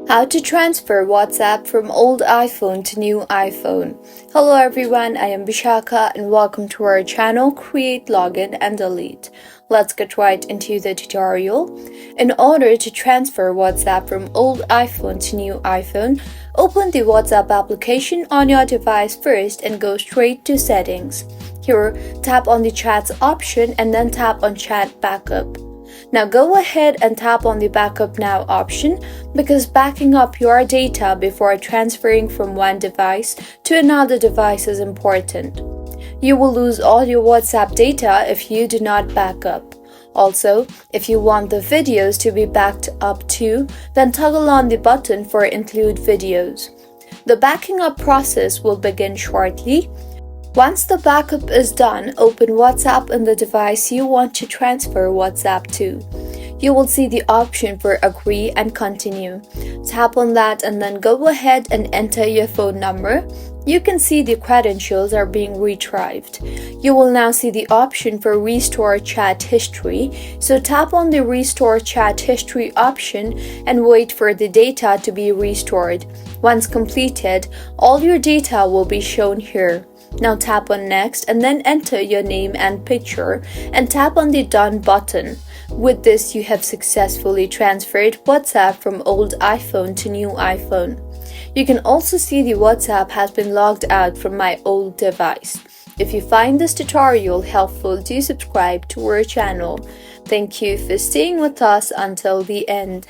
How to transfer WhatsApp from old iPhone to new iPhone. Hello everyone, I am Vishaka and welcome to our channel Create, Login and Delete. Let's get right into the tutorial. In order to transfer WhatsApp from old iPhone to new iPhone, open the WhatsApp application on your device first and go straight to Settings. Here, tap on the Chats option and then tap on Chat Backup. Now go ahead and tap on the Backup Now option because backing up your data before transferring from one device to another device is important. You will lose all your WhatsApp data if you do not back up. Also, if you want the videos to be backed up too, then toggle on the button for Include Videos. The backing up process will begin shortly. Once the backup is done, open WhatsApp in the device you want to transfer WhatsApp to. You will see the option for Agree and Continue. Tap on that and then go ahead and enter your phone number. You can see the credentials are being retrieved. You will now see the option for Restore Chat History, so tap on the Restore Chat History option and wait for the data to be restored. Once completed, all your data will be shown here. Now tap on Next and then enter your name and picture and tap on the Done button. With this, you have successfully transferred WhatsApp from old iPhone to new iPhone. You can also see the WhatsApp has been logged out from my old device. If you find this tutorial helpful, do subscribe to our channel. Thank you for staying with us until the end.